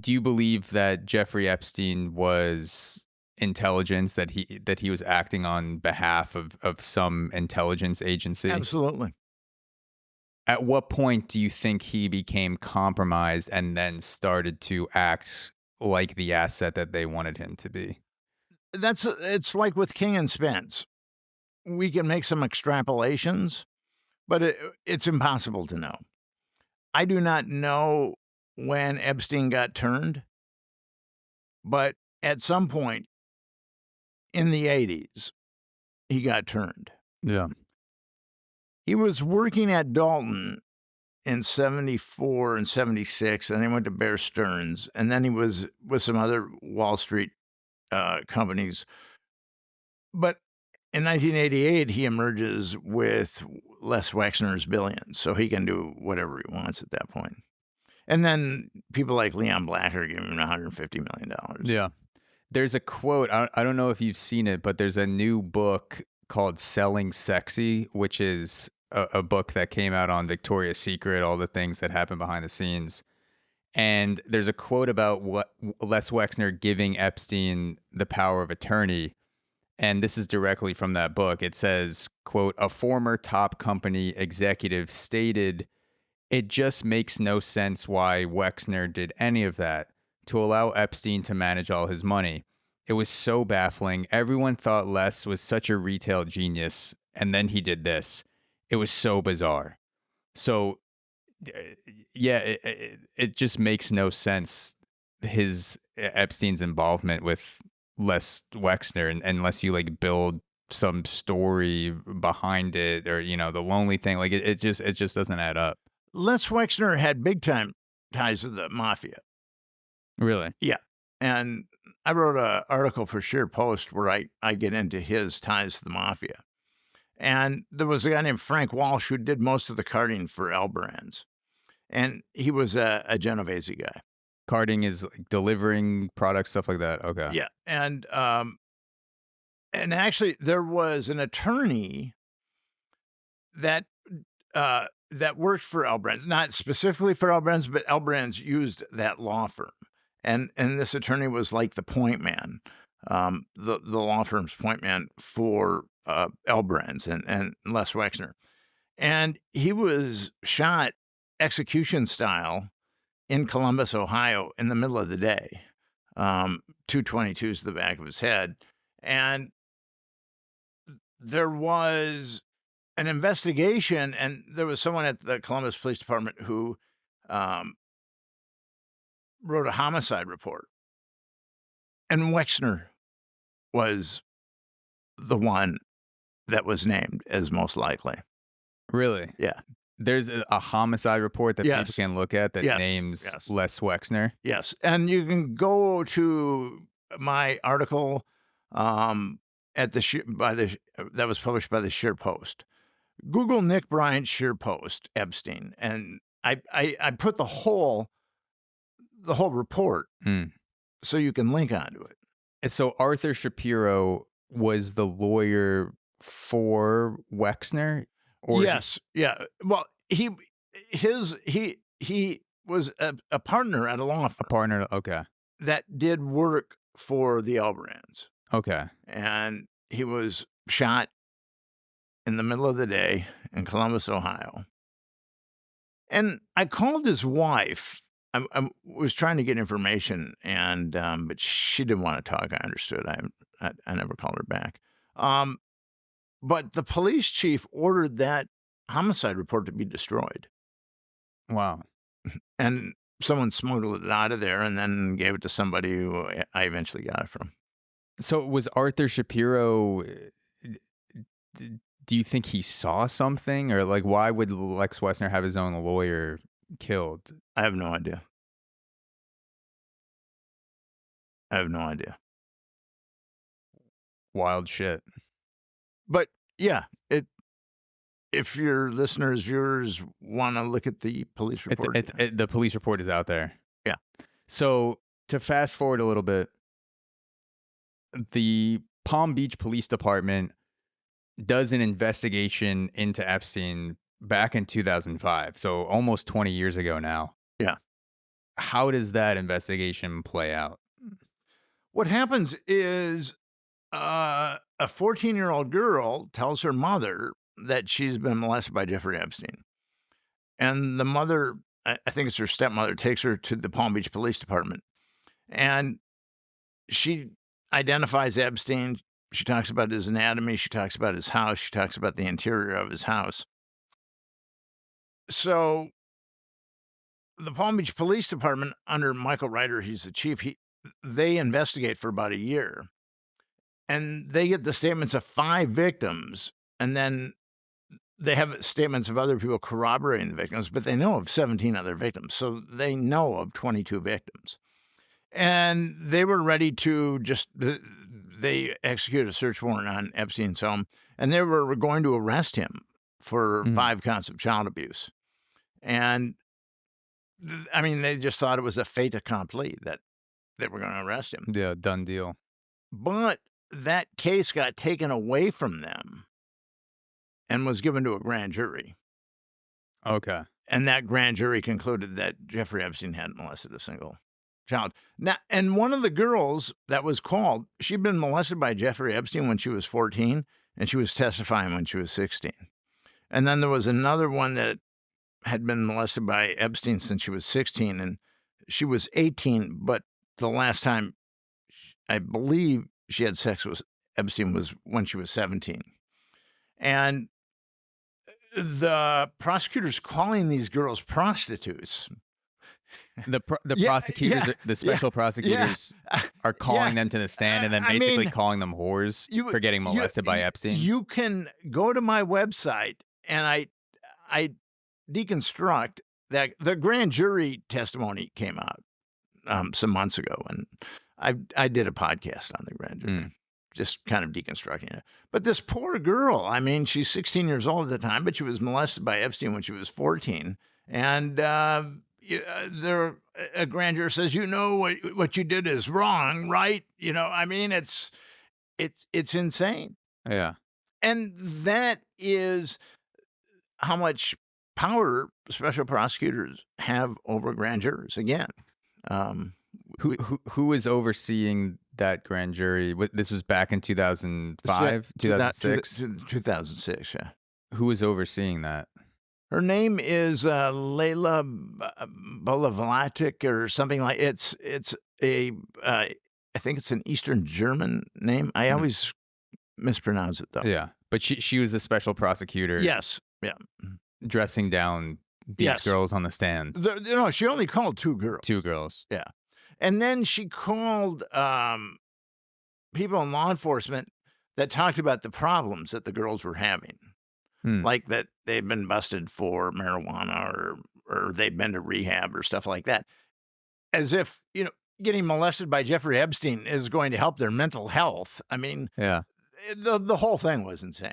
Do you believe that Jeffrey Epstein was intelligence, that he was acting on behalf of some intelligence agency? Absolutely. At what point do you think he became compromised and then started to act like the asset that they wanted him to be? It's like with King and Spence. We can make some extrapolations, but it's impossible to know. I do not know when Epstein got turned, but at some point in the 80s, he got turned. Yeah. He was working at Dalton in 74 and 76, and then he went to Bear Stearns, and then he was with some other Wall Street companies. But in 1988, he emerges with Les Wexner's Billions, so he can do whatever he wants at that point. And then people like Leon Blacker give him $150 million. Yeah. There's a quote, I don't know if you've seen it, but there's a new book called Selling Sexy, which is a book that came out on Victoria's Secret, all the things that happen behind the scenes. And there's a quote about what Les Wexner giving Epstein the power of attorney. And this is directly from that book. It says, quote, "A former top company executive stated, 'It just makes no sense why Wexner did any of that, to allow Epstein to manage all his money. It was so baffling. Everyone thought Les was such a retail genius, and then he did this. It was so bizarre.'" So, uh, yeah, it just makes no sense, Epstein's involvement with Les Wexner, unless you like build some story behind it, or the lonely thing. Like it just doesn't add up. Les Wexner had big time ties to the mafia. Really? Yeah. And I wrote an article for Sheer Post where I get into his ties to the mafia. And there was a guy named Frank Walsh who did most of the carting for L Brands. And he was a Genovese guy. Carting is like delivering products, stuff like that. Okay. Yeah. And actually there was an attorney that worked for L Brands, not specifically for L Brands, but L Brands used that law firm. And this attorney was like the point man, the law firm's point man for L Brands and Les Wexner. And he was shot execution style in Columbus, Ohio, in the middle of the day. 222s to the back of his head. And there was an investigation, and there was someone at the Columbus Police Department who wrote a homicide report. And Wexner was the one that was named as most likely. Really? Yeah. There's a homicide report that Yes. people can look at that Yes. names Yes. Les Wexner. Yes. And you can go to my article at that was published by the Sheer Post. Google Nick Bryant Sheer Post Epstein, and I put the whole report so you can link onto it. And so Arthur Shapiro was the lawyer for Wexner? Or Yes. Yeah. Well, he was a partner at a law firm. a partner? Okay. That did work for the L Brands. Okay. And he was shot in the middle of the day in Columbus, Ohio. And I called his wife. I was trying to get information, and but she didn't want to talk. I understood. I never called her back. But the police chief ordered that homicide report to be destroyed. Wow. And someone smuggled it out of there and then gave it to somebody who I eventually got it from. So was Arthur Shapiro, do you think he saw something, or like why would Lex Wexner have his own lawyer killed? I have no idea. Wild shit. But yeah, if your listeners, viewers want to look at the police report. The police report is out there. Yeah. So to fast forward a little bit, the Palm Beach Police Department does an investigation into Epstein back in 2005. So almost 20 years ago now. Yeah. how does that investigation play out? What happens is a 14-year-old girl tells her mother that she's been molested by Jeffrey Epstein. And the mother, I think it's her stepmother, takes her to the Palm Beach Police Department. And she identifies Epstein. She talks about his anatomy. She talks about his house. She talks about the interior of his house. So the Palm Beach Police Department, under Michael Ryder, he's the chief, they investigate for about a year. And they get the statements of 5 victims. And then they have statements of other people corroborating the victims, but they know of 17 other victims. So they know of 22 victims. And they were ready to they executed a search warrant on Epstein's home, and they were going to arrest him for 5 counts of child abuse. And I mean, they just thought it was a fait accompli that they were going to arrest him. Yeah, done deal. But that case got taken away from them and was given to a grand jury. Okay. And that grand jury concluded that Jeffrey Epstein hadn't molested a single child. Now, and one of the girls that was called, she'd been molested by Jeffrey Epstein when she was 14, and she was testifying when she was 16. And then there was another one that had been molested by Epstein since she was 16, and she was 18, but the last time I believe she had sex with Epstein was when she was 17. And the prosecutors calling these girls prostitutes. The prosecutors, the special prosecutors are calling them to the stand and then basically calling them whores for getting molested by Epstein. You can go to my website and I deconstruct that. The grand jury testimony came out some months ago, and I did a podcast on the grand jury, just kind of deconstructing it. But this poor girl, I mean, she's 16 years old at the time, but she was molested by Epstein when she was 14. And a grand juror says, you know, what you did is wrong, right? You know, I mean, it's insane. Yeah. And that is how much power special prosecutors have over grand jurors. Again, who is overseeing that grand jury? This was back in 2005, 2006? 2006, yeah. Who was overseeing that? Her name is Layla Bolavlatic or something like it's a I think it's an Eastern German name. I always mispronounce it though. Yeah, but she was the special prosecutor. Yes, yeah, dressing down these girls on the stand. No, she only called 2 girls. 2 girls. Yeah, and then she called people in law enforcement that talked about the problems that the girls were having. Like that they've been busted for marijuana or they've been to rehab or stuff like that. As if, you know, getting molested by Jeffrey Epstein is going to help their mental health. I mean, yeah, the whole thing was insane.